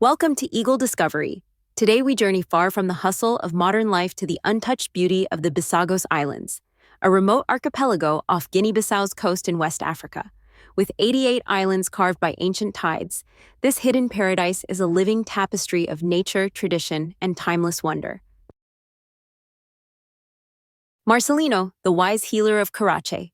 Welcome to Eagle Discovery. Today we journey far from the hustle of modern life to the untouched beauty of the Bissagos Islands, a remote archipelago off Guinea-Bissau's coast in West Africa. With 88 islands carved by ancient tides, this hidden paradise is a living tapestry of nature, tradition, and timeless wonder. Marcelino, the wise healer of Carache.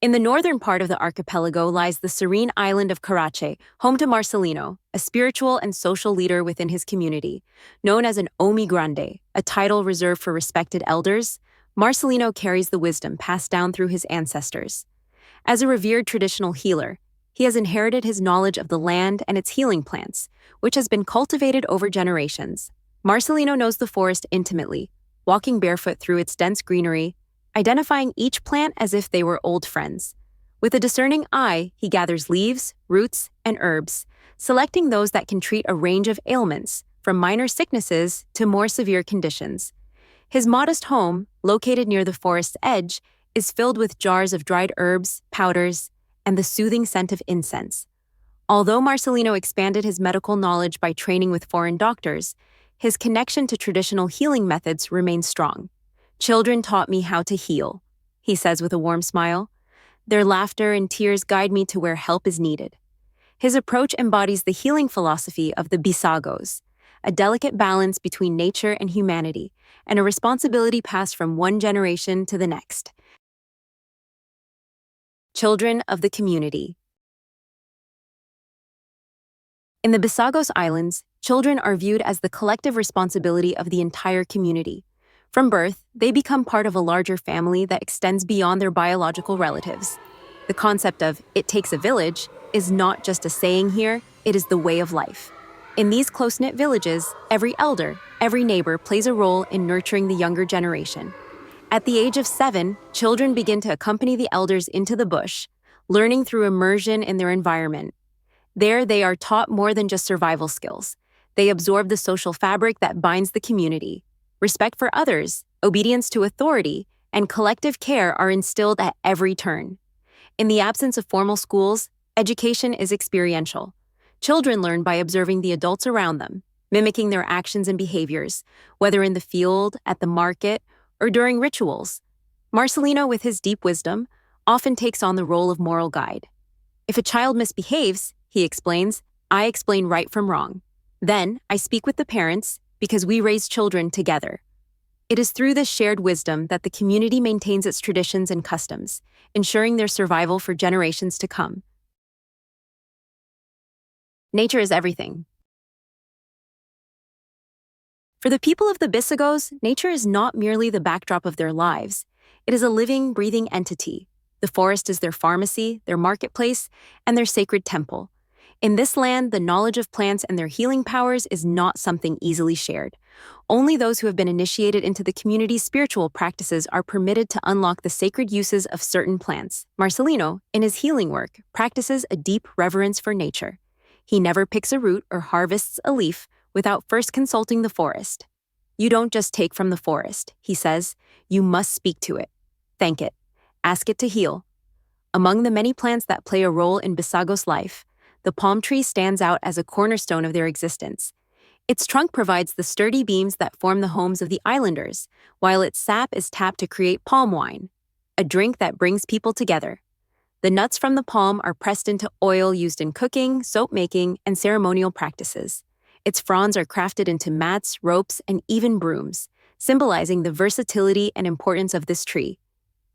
In the northern part of the archipelago lies the serene island of Carache, home to Marcelino, a spiritual and social leader within his community. Known as an Omi Grande, a title reserved for respected elders, Marcelino carries the wisdom passed down through his ancestors. As a revered traditional healer, he has inherited his knowledge of the land and its healing plants, which has been cultivated over generations. Marcelino knows the forest intimately, walking barefoot through its dense greenery, identifying each plant as if they were old friends. With a discerning eye, he gathers leaves, roots, and herbs, selecting those that can treat a range of ailments, from minor sicknesses to more severe conditions. His modest home, located near the forest's edge, is filled with jars of dried herbs, powders, and the soothing scent of incense. Although Marcelino expanded his medical knowledge by training with foreign doctors, his connection to traditional healing methods remains strong. "Children taught me how to heal," he says with a warm smile. "Their laughter and tears guide me to where help is needed." His approach embodies the healing philosophy of the Bissagos, a delicate balance between nature and humanity, and a responsibility passed from one generation to the next. Children of the community. In the Bissagos Islands, children are viewed as the collective responsibility of the entire community. From birth, they become part of a larger family that extends beyond their biological relatives. The concept of "it takes a village" is not just a saying here, it is the way of life. In these close-knit villages, every elder, every neighbor plays a role in nurturing the younger generation. At the age of 7, children begin to accompany the elders into the bush, learning through immersion in their environment. There, they are taught more than just survival skills. They absorb the social fabric that binds the community. Respect for others, obedience to authority, and collective care are instilled at every turn. In the absence of formal schools, education is experiential. Children learn by observing the adults around them, mimicking their actions and behaviors, whether in the field, at the market, or during rituals. Marcelino, with his deep wisdom, often takes on the role of moral guide. "If a child misbehaves," he explains, "I explain right from wrong. Then, I speak with the parents, because we raise children together." It is through this shared wisdom that the community maintains its traditions and customs, ensuring their survival for generations to come. Nature is everything. For the people of the Bissagos, nature is not merely the backdrop of their lives. It is a living, breathing entity. The forest is their pharmacy, their marketplace, and their sacred temple. In this land, the knowledge of plants and their healing powers is not something easily shared. Only those who have been initiated into the community's spiritual practices are permitted to unlock the sacred uses of certain plants. Marcelino, in his healing work, practices a deep reverence for nature. He never picks a root or harvests a leaf without first consulting the forest. "You don't just take from the forest," he says. "You must speak to it, thank it, ask it to heal." Among the many plants that play a role in Bissagos life, the palm tree stands out as a cornerstone of their existence. Its trunk provides the sturdy beams that form the homes of the islanders, while its sap is tapped to create palm wine, a drink that brings people together. The nuts from the palm are pressed into oil used in cooking, soap making, and ceremonial practices. Its fronds are crafted into mats, ropes, and even brooms, symbolizing the versatility and importance of this tree.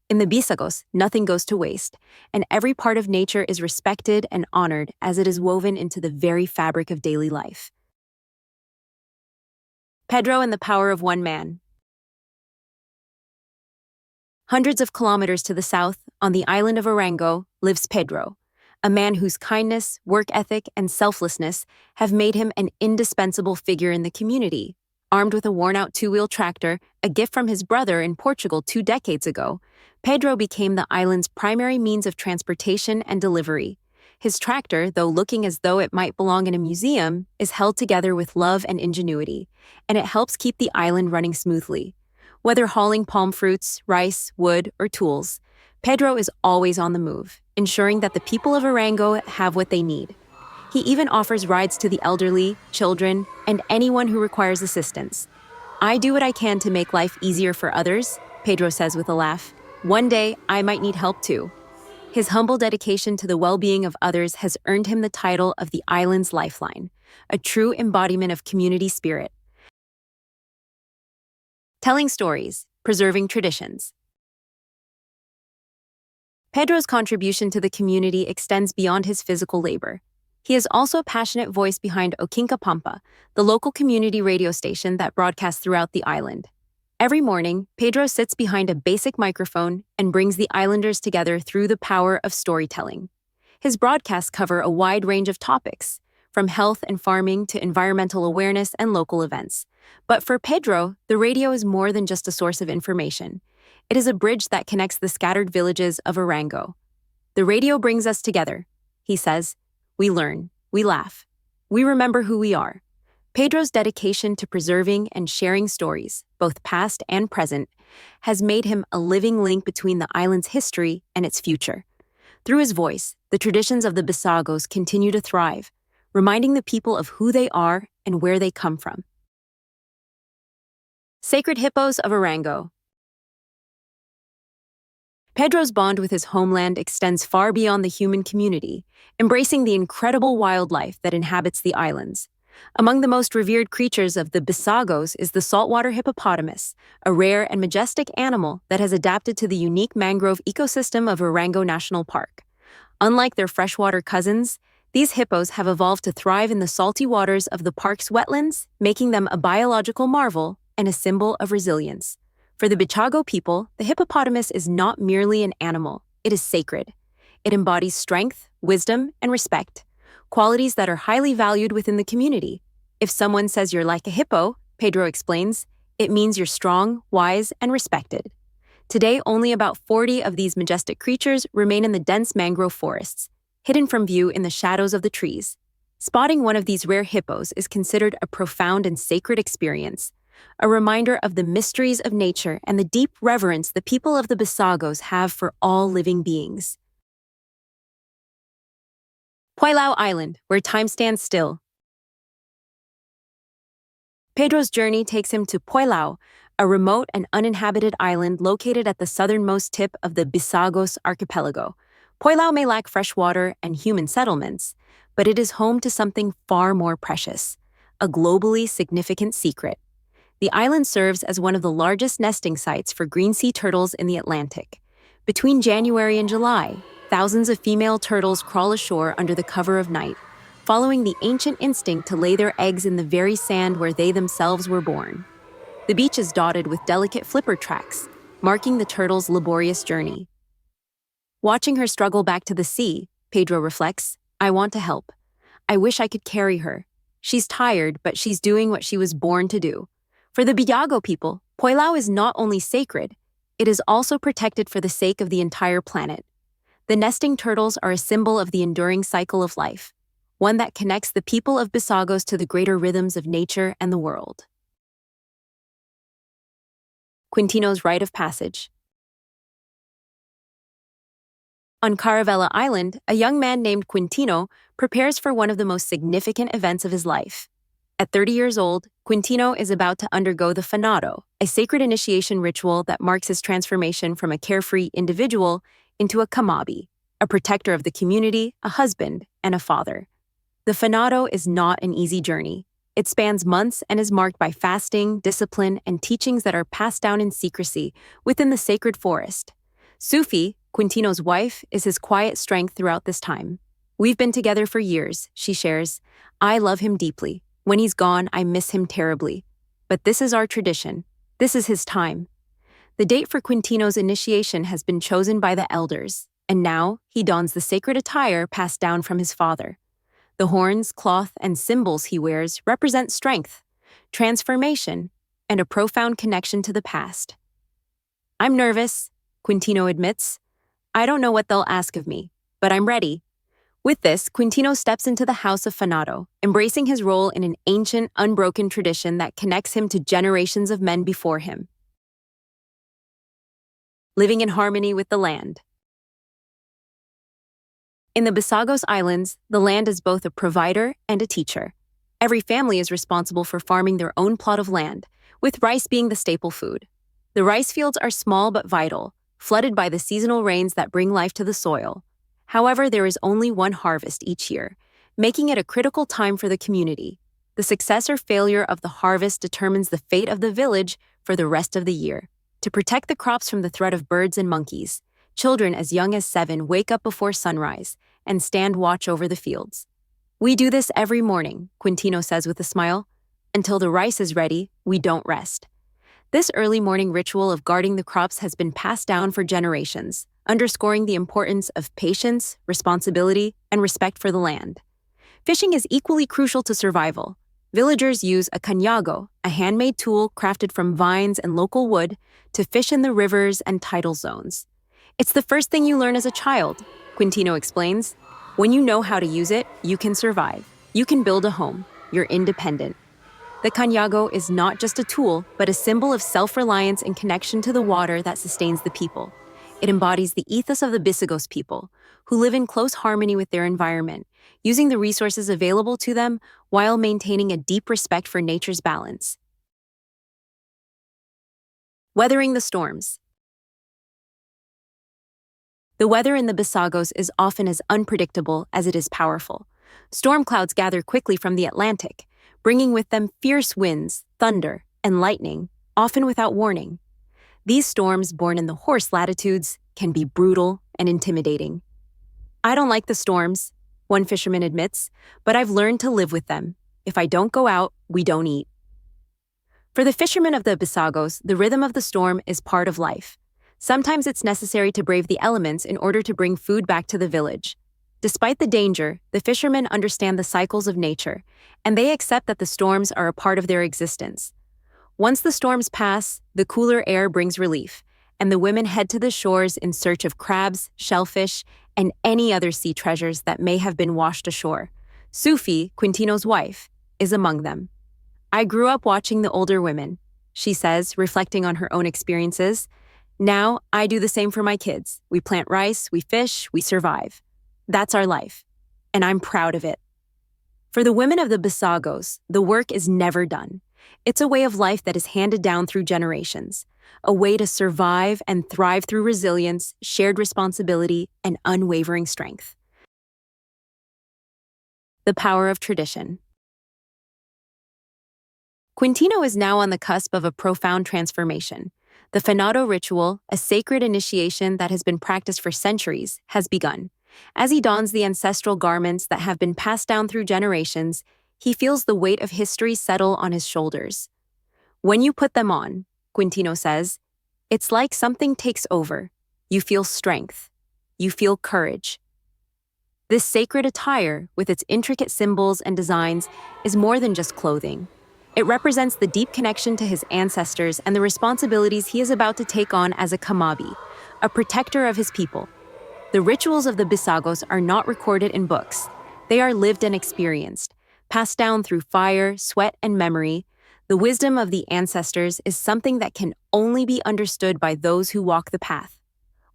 In the Bissagos, nothing goes to waste, and every part of nature is respected and honored as it is woven into the very fabric of daily life. Pedro and the power of one man. Hundreds of kilometers to the south, on the island of Orango, lives Pedro, a man whose kindness, work ethic, and selflessness have made him an indispensable figure in the community. Armed with a worn-out two-wheel tractor, a gift from his brother in Portugal 2 decades ago, Pedro became the island's primary means of transportation and delivery. His tractor, though looking as though it might belong in a museum, is held together with love and ingenuity, and it helps keep the island running smoothly. Whether hauling palm fruits, rice, wood, or tools, Pedro is always on the move, ensuring that the people of Orango have what they need. He even offers rides to the elderly, children, and anyone who requires assistance. I do what I can to make life easier for others, Pedro says with a laugh. One day, I might need help too. His humble dedication to the well-being of others has earned him the title of the island's lifeline, a true embodiment of community spirit. Telling stories, preserving traditions. Pedro's contribution to the community extends beyond his physical labor. He is also a passionate voice behind Okinka Pampa, the local community radio station that broadcasts throughout the island. Every morning, Pedro sits behind a basic microphone and brings the islanders together through the power of storytelling. His broadcasts cover a wide range of topics, from health and farming to environmental awareness and local events. But for Pedro, the radio is more than just a source of information. It is a bridge that connects the scattered villages of Orango. The radio brings us together, he says. We learn, we laugh, we remember who we are. Pedro's dedication to preserving and sharing stories, both past and present, has made him a living link between the island's history and its future. Through his voice, the traditions of the Bissagos continue to thrive, reminding the people of who they are and where they come from. Sacred Hippos of Orango. Pedro's bond with his homeland extends far beyond the human community, embracing the incredible wildlife that inhabits the islands. Among the most revered creatures of the Bissagos is the saltwater hippopotamus, a rare and majestic animal that has adapted to the unique mangrove ecosystem of Orango National Park. Unlike their freshwater cousins, these hippos have evolved to thrive in the salty waters of the park's wetlands, making them a biological marvel and a symbol of resilience. For the Bichago people, the hippopotamus is not merely an animal, it is sacred. It embodies strength, wisdom, and respect, qualities that are highly valued within the community. If someone says you're like a hippo, Pedro explains, it means you're strong, wise, and respected. Today, only about 40 of these majestic creatures remain in the dense mangrove forests, hidden from view in the shadows of the trees. Spotting one of these rare hippos is considered a profound and sacred experience, a reminder of the mysteries of nature and the deep reverence the people of the Bissagos have for all living beings. Poilão Island, where time stands still. Pedro's journey takes him to Poilão, a remote and uninhabited island located at the southernmost tip of the Bissagos Archipelago. Poilão may lack fresh water and human settlements, but it is home to something far more precious, a globally significant secret. The island serves as one of the largest nesting sites for green sea turtles in the Atlantic. Between January and July, thousands of female turtles crawl ashore under the cover of night, following the ancient instinct to lay their eggs in the very sand where they themselves were born. The beach is dotted with delicate flipper tracks, marking the turtle's laborious journey. Watching her struggle back to the sea, Pedro reflects, I want to help. I wish I could carry her. She's tired, but she's doing what she was born to do. For the Bijago people, Poilão is not only sacred, it is also protected for the sake of the entire planet. The nesting turtles are a symbol of the enduring cycle of life, one that connects the people of Bissagos to the greater rhythms of nature and the world. Quintino's Rite of Passage. On Caravella Island, a young man named Quintino prepares for one of the most significant events of his life. At 30 years old, Quintino is about to undergo the Fanado, a sacred initiation ritual that marks his transformation from a carefree individual into a kamabi, a protector of the community, a husband, and a father. The Fanado is not an easy journey. It spans months and is marked by fasting, discipline, and teachings that are passed down in secrecy within the sacred forest. Sufi, Quintino's wife, is his quiet strength throughout this time. We've been together for years, she shares. I love him deeply. When he's gone, I miss him terribly. But this is our tradition. This is his time. The date for Quintino's initiation has been chosen by the elders, and now he dons the sacred attire passed down from his father. The horns, cloth, and symbols he wears represent strength, transformation, and a profound connection to the past. I'm nervous, Quintino admits. I don't know what they'll ask of me, but I'm ready. With this, Quintino steps into the house of Fanado, embracing his role in an ancient, unbroken tradition that connects him to generations of men before him. Living in harmony with the land. In the Bissagos Islands, the land is both a provider and a teacher. Every family is responsible for farming their own plot of land, with rice being the staple food. The rice fields are small but vital, flooded by the seasonal rains that bring life to the soil. However, there is only one harvest each year, making it a critical time for the community. The success or failure of the harvest determines the fate of the village for the rest of the year. To protect the crops from the threat of birds and monkeys, children as young as 7 wake up before sunrise and stand watch over the fields. "We do this every morning," Quintino says with a smile. "Until the rice is ready, we don't rest." This early morning ritual of guarding the crops has been passed down for generations, underscoring the importance of patience, responsibility, and respect for the land. Fishing is equally crucial to survival. Villagers use a canyago, a handmade tool crafted from vines and local wood, to fish in the rivers and tidal zones. "It's the first thing you learn as a child," Quintino explains. "When you know how to use it, you can survive. You can build a home. You're independent." The canyago is not just a tool, but a symbol of self-reliance and connection to the water that sustains the people. It embodies the ethos of the Bissagos people, who live in close harmony with their environment, using the resources available to them while maintaining a deep respect for nature's balance. Weathering the storms. The weather in the Bissagos is often as unpredictable as it is powerful. Storm clouds gather quickly from the Atlantic, bringing with them fierce winds, thunder, and lightning, often without warning. These storms, born in the horse latitudes, can be brutal and intimidating. "I don't like the storms," one fisherman admits, "but I've learned to live with them. If I don't go out, we don't eat." For the fishermen of the Bissagos, the rhythm of the storm is part of life. Sometimes it's necessary to brave the elements in order to bring food back to the village. Despite the danger, the fishermen understand the cycles of nature, and they accept that the storms are a part of their existence. Once the storms pass, the cooler air brings relief, and the women head to the shores in search of crabs, shellfish, and any other sea treasures that may have been washed ashore. Sufi, Quintino's wife, is among them. "I grew up watching the older women," she says, reflecting on her own experiences. "Now, I do the same for my kids. We plant rice, we fish, we survive. That's our life, and I'm proud of it." For the women of the Bissagos, the work is never done. It's a way of life that is handed down through generations, a way to survive and thrive through resilience, shared responsibility, and unwavering strength. The power of tradition. Quintino is now on the cusp of a profound transformation. The Fanado ritual, a sacred initiation that has been practiced for centuries, has begun. As he dons the ancestral garments that have been passed down through generations, he feels the weight of history settle on his shoulders. "When you put them on," Quintino says, "it's like something takes over. You feel strength. You feel courage." This sacred attire, with its intricate symbols and designs, is more than just clothing. It represents the deep connection to his ancestors and the responsibilities he is about to take on as a kamabi, a protector of his people. The rituals of the Bissagos are not recorded in books. They are lived and experienced, passed down through fire, sweat, and memory. The wisdom of the ancestors is something that can only be understood by those who walk the path.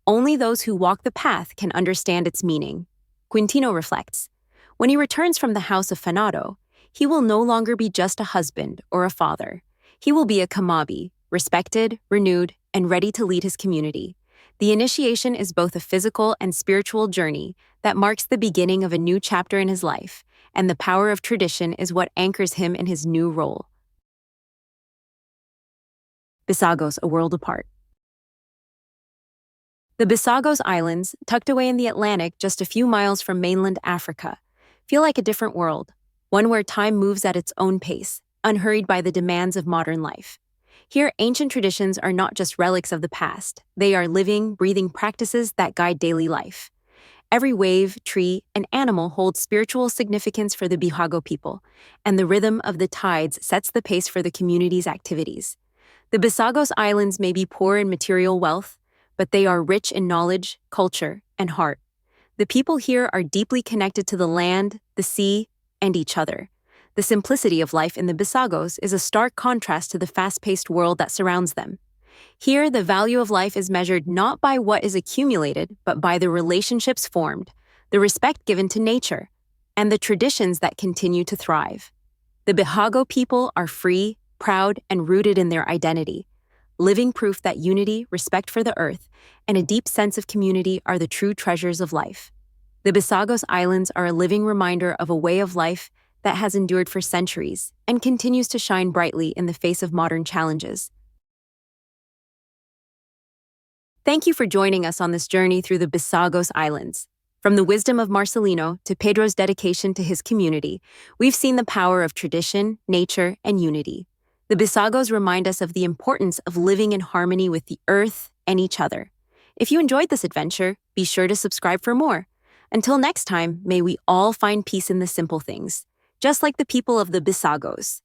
Only those who walk the path can understand its meaning. Quintino reflects, when he returns from the house of Fanado, he will no longer be just a husband or a father. He will be a kamabi, respected, renewed, and ready to lead his community. The initiation is both a physical and spiritual journey that marks the beginning of a new chapter in his life, and the power of tradition is what anchors him in his new role. Bissagos, a world apart. The Bissagos Islands, tucked away in the Atlantic just a few miles from mainland Africa, feel like a different world, one where time moves at its own pace, unhurried by the demands of modern life. Here, ancient traditions are not just relics of the past. They are living, breathing practices that guide daily life. Every wave, tree, and animal holds spiritual significance for the Bijago people, and the rhythm of the tides sets the pace for the community's activities. The Bissagos Islands may be poor in material wealth, but they are rich in knowledge, culture, and heart. The people here are deeply connected to the land, the sea, and each other. The simplicity of life in the Bissagos is a stark contrast to the fast-paced world that surrounds them. Here, the value of life is measured not by what is accumulated, but by the relationships formed, the respect given to nature, and the traditions that continue to thrive. The Bihago people are free, proud, and rooted in their identity, living proof that unity, respect for the earth, and a deep sense of community are the true treasures of life. The Bissagos Islands are a living reminder of a way of life that has endured for centuries and continues to shine brightly in the face of modern challenges. Thank you for joining us on this journey through the Bissagos Islands. From the wisdom of Marcelino to Pedro's dedication to his community, we've seen the power of tradition, nature, and unity. The Bisagos remind us of the importance of living in harmony with the earth and each other. If you enjoyed this adventure, be sure to subscribe for more. Until next time, may we all find peace in the simple things, just like the people of the Bisagos.